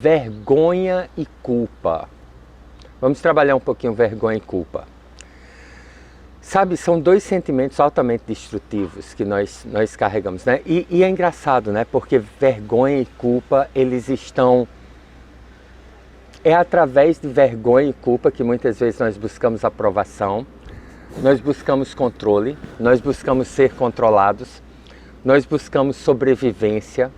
Vergonha e culpa. Vamos trabalhar um pouquinho vergonha e culpa. Sabe, são dois sentimentos altamente destrutivos que nós carregamos, né? E é engraçado, né? Porque vergonha e culpa, eles estão... É através de vergonha e culpa que muitas vezes nós buscamos aprovação, nós buscamos controle, nós buscamos ser controlados, nós buscamos sobrevivência,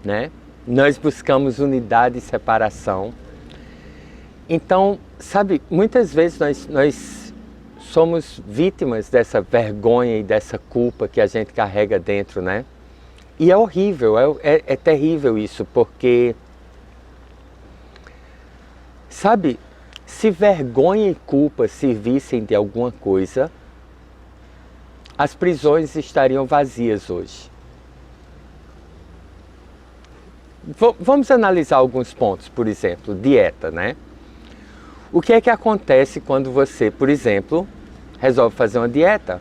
né? Nós buscamos unidade e separação. Então, sabe, muitas vezes nós somos vítimas dessa vergonha e dessa culpa que a gente carrega dentro, né? E é horrível, é terrível isso, porque, sabe, se vergonha e culpa servissem de alguma coisa, as prisões estariam vazias hoje. Vamos analisar alguns pontos, por exemplo, dieta, né? O que é que acontece quando você, por exemplo, resolve fazer uma dieta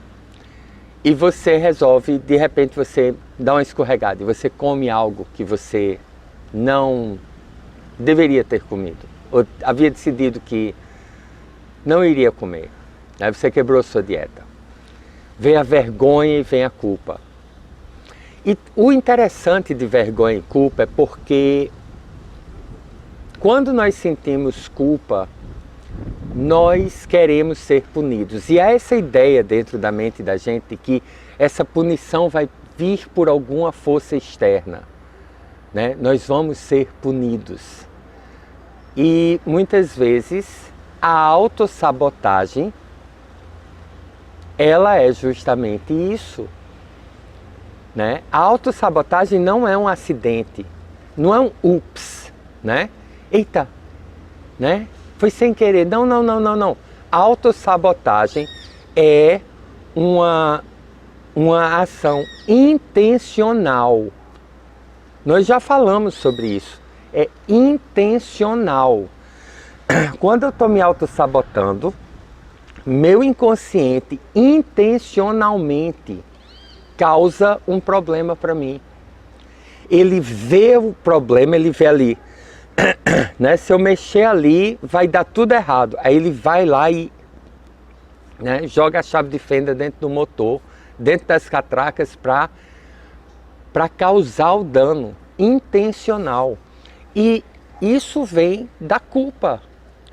e você resolve, de repente você dá uma escorregada e você come algo que você não deveria ter comido, ou havia decidido que não iria comer, aí você quebrou sua dieta. Vem a vergonha e vem a culpa. E o interessante de vergonha e culpa é porque quando nós sentimos culpa, nós queremos ser punidos. E há essa ideia dentro da mente da gente que essa punição vai vir por alguma força externa, né? Nós vamos ser punidos. E muitas vezes a autossabotagem, ela é justamente isso. Né? A autossabotagem não é um acidente, não é um ups, né? Eita, né? Foi sem querer. Não. A autossabotagem é uma ação intencional. Nós já falamos sobre isso. É intencional. Quando eu estou me autossabotando, meu inconsciente intencionalmente causa um problema para mim. Ele vê o problema, ele vê ali, né? Se eu mexer ali, vai dar tudo errado. Aí ele vai lá e, né, joga a chave de fenda dentro do motor, dentro das catracas para causar o dano intencional. E isso vem da culpa.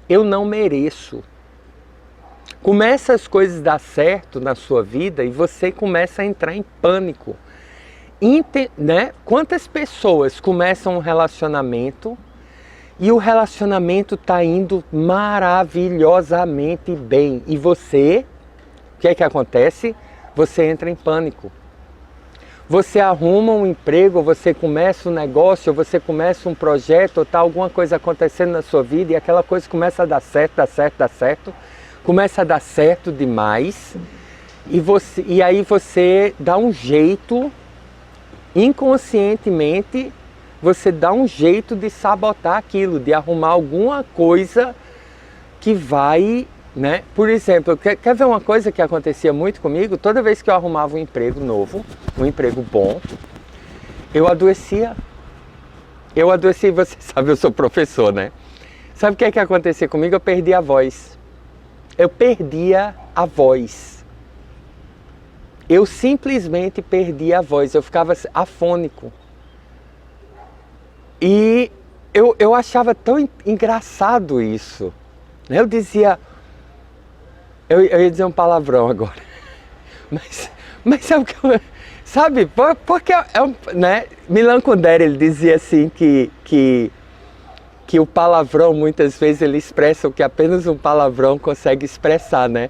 Eu não mereço. Começa as coisas a dar certo na sua vida e você começa a entrar em pânico. Né? Quantas pessoas começam um relacionamento e o relacionamento está indo maravilhosamente bem. E você, o que é que acontece? Você entra em pânico. Você arruma um emprego, você começa um negócio, você começa um projeto, ou está alguma coisa acontecendo na sua vida e aquela coisa começa a dar certo. Começa a dar certo demais e aí você dá um jeito, inconscientemente, você dá um jeito de sabotar aquilo, de arrumar alguma coisa que vai, né? Por exemplo, quer ver uma coisa que acontecia muito comigo? Toda vez que eu arrumava um emprego novo, um emprego bom, eu adoecia. Você sabe, eu sou professor, né? Sabe o que é que acontecia comigo? Eu perdia a voz. Eu perdia a voz. Eu simplesmente perdia a voz. Eu ficava afônico. E eu achava tão engraçado isso. Eu dizia... Eu ia dizer um palavrão agora. Mas sabe o que eu... Sabe? Porque né? Milan Kundera, ele dizia assim que o palavrão, muitas vezes, ele expressa o que apenas um palavrão consegue expressar, né?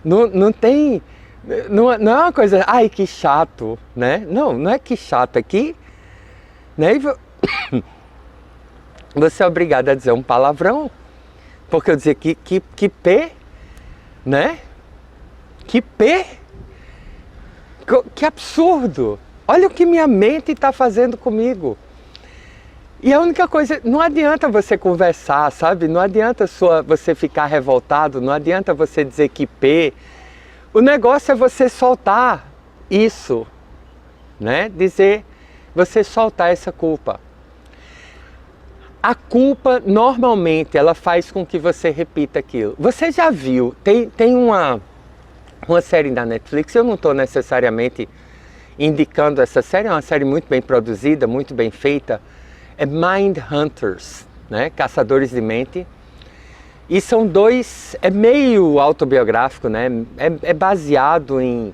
Não tem... Não é uma coisa... Ai, que chato, né? Não é que chato. É que... Né? Você é obrigado a dizer um palavrão. Porque eu dizia que pé, né? Que pé? Que absurdo! Olha o que minha mente está fazendo comigo. E a única coisa, não adianta você conversar, sabe? Não adianta você ficar revoltado, não adianta você dizer que pé. O negócio é você soltar isso, né? Dizer, você soltar essa culpa. A culpa, normalmente, ela faz com que você repita aquilo. Você já viu, tem uma série da Netflix, eu não estou necessariamente indicando essa série, é uma série muito bem produzida, muito bem feita, é Mind Hunters, né? Caçadores de Mente. E são dois, é meio autobiográfico, né? É baseado em,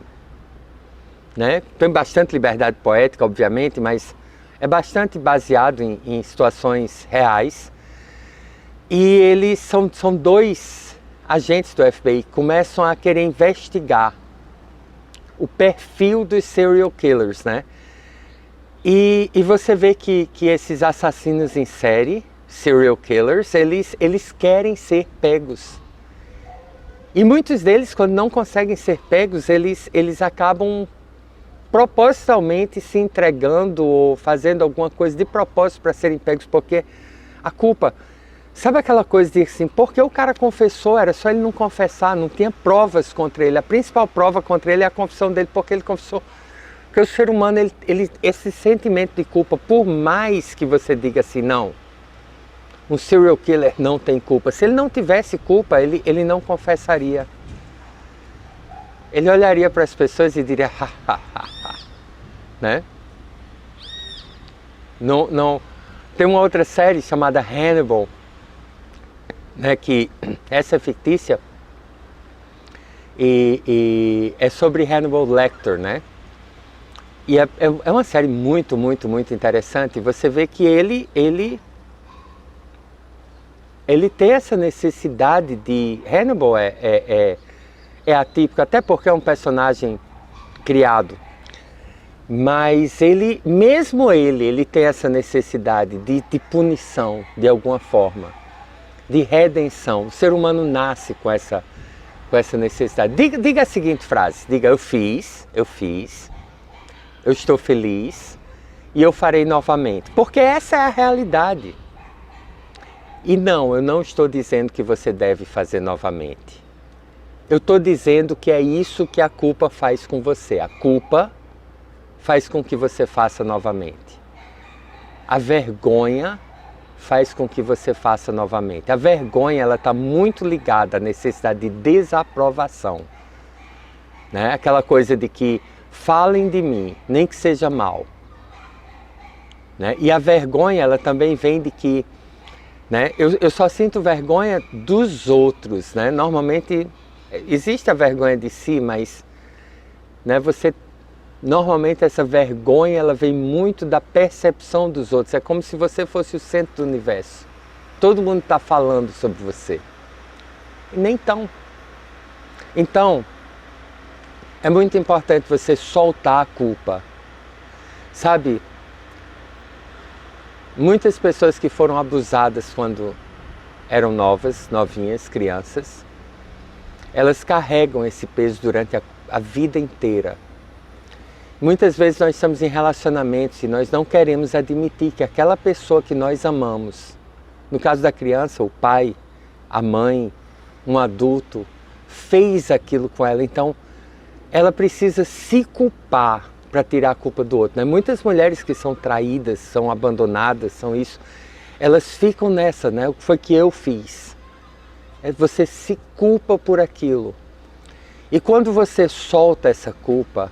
né? Tem bastante liberdade poética, obviamente, mas é bastante baseado em situações reais. E eles são dois agentes do FBI que começam a querer investigar o perfil dos serial killers, né? E você vê que esses assassinos em série, serial killers, eles querem ser pegos. E muitos deles, quando não conseguem ser pegos, eles acabam propositalmente se entregando ou fazendo alguma coisa de propósito para serem pegos, porque a culpa, sabe aquela coisa de assim, porque o cara confessou, era só ele não confessar, não tinha provas contra ele, a principal prova contra ele é a confissão dele, porque ele confessou. Porque o ser humano, esse sentimento de culpa, por mais que você diga assim, não, um serial killer não tem culpa, se ele não tivesse culpa, ele não confessaria. Ele olharia para as pessoas e diria, ha, ha, ha, ha, né? Não. Tem uma outra série chamada Hannibal, né, que essa é fictícia e é sobre Hannibal Lecter, né? E é uma série muito, muito, muito interessante. Você vê que ele tem essa necessidade de... Hannibal é atípico, até porque é um personagem criado. Mas mesmo ele tem essa necessidade de punição, de alguma forma, de redenção. O ser humano nasce com essa necessidade. Diga a seguinte frase, diga, eu fiz, eu estou feliz e eu farei novamente. Porque essa é a realidade. E não, eu não estou dizendo que você deve fazer novamente. Eu estou dizendo que é isso que a culpa faz com você. A culpa faz com que você faça novamente. A vergonha faz com que você faça novamente. A vergonha, ela está muito ligada à necessidade de desaprovação. Né? Aquela coisa de que falem de mim, nem que seja mal. Né? E a vergonha, ela também vem de que, né, eu só sinto vergonha dos outros. Né? Normalmente... existe a vergonha de si, mas, né, normalmente essa vergonha ela vem muito da percepção dos outros. É como se você fosse o centro do universo. Todo mundo está falando sobre você. E nem tão. Então, é muito importante você soltar a culpa. Sabe, muitas pessoas que foram abusadas quando eram novinhas, crianças, elas carregam esse peso durante a vida inteira. Muitas vezes nós estamos em relacionamentos e nós não queremos admitir que aquela pessoa que nós amamos, no caso da criança, o pai, a mãe, um adulto, fez aquilo com ela. Então, ela precisa se culpar para tirar a culpa do outro. Né? Muitas mulheres que são traídas, são abandonadas, são isso, elas ficam nessa, né? O que foi que eu fiz? Você se culpa por aquilo. E quando você solta essa culpa,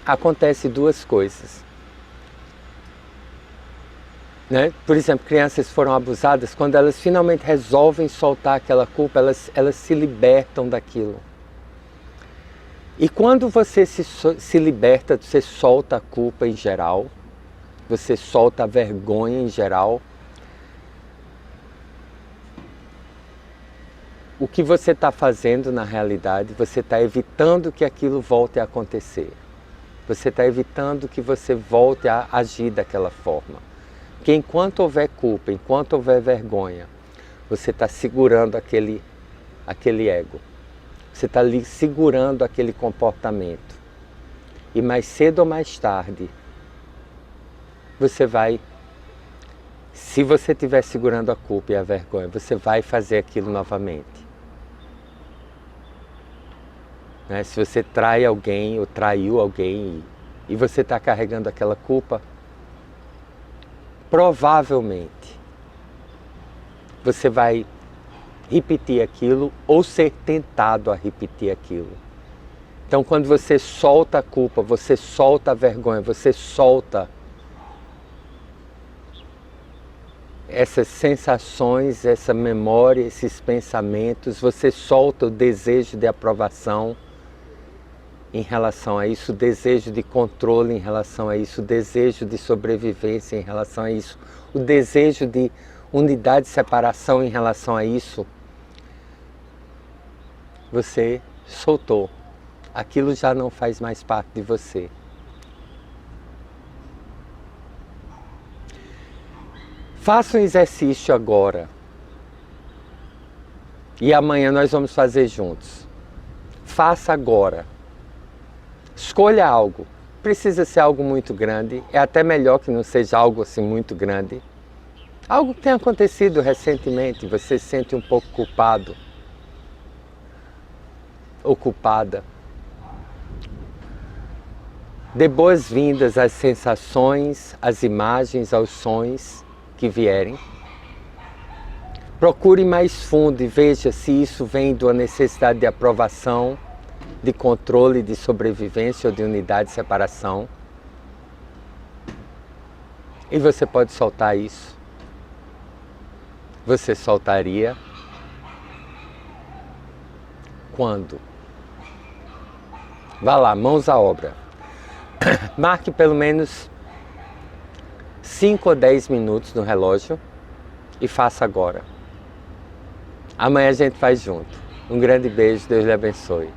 acontece duas coisas. Né? Por exemplo, crianças foram abusadas, quando elas finalmente resolvem soltar aquela culpa, elas se libertam daquilo. E quando você se liberta, você solta a culpa em geral, você solta a vergonha em geral, o que você está fazendo na realidade, você está evitando que aquilo volte a acontecer. Você está evitando que você volte a agir daquela forma. Porque enquanto houver culpa, enquanto houver vergonha, você está segurando aquele ego. Você está ali segurando aquele comportamento. E mais cedo ou mais tarde, você vai, se você estiver segurando a culpa e a vergonha, você vai fazer aquilo novamente. Né? Se você trai alguém ou traiu alguém e você está carregando aquela culpa, provavelmente você vai repetir aquilo ou ser tentado a repetir aquilo. Então, quando você solta a culpa, você solta a vergonha, você solta essas sensações, essa memória, esses pensamentos, você solta o desejo de aprovação em relação a isso, o desejo de controle em relação a isso, o desejo de sobrevivência em relação a isso, o desejo de unidade e separação em relação a isso, você soltou. Aquilo já não faz mais parte de você. Faça um exercício agora. E amanhã nós vamos fazer juntos. Faça agora. Escolha algo. Precisa ser algo muito grande. É até melhor que não seja algo assim muito grande. Algo que tenha acontecido recentemente. Você se sente um pouco culpado. Ou culpada. Dê boas-vindas às sensações, às imagens, aos sons que vierem. Procure mais fundo e veja se isso vem de uma necessidade de aprovação, de controle, de sobrevivência ou de unidade e separação. E você pode soltar isso. Você soltaria quando? Vá lá, mãos à obra. Marque pelo menos 5 ou 10 minutos no relógio e faça agora. Amanhã a gente faz junto. Um grande beijo, Deus lhe abençoe.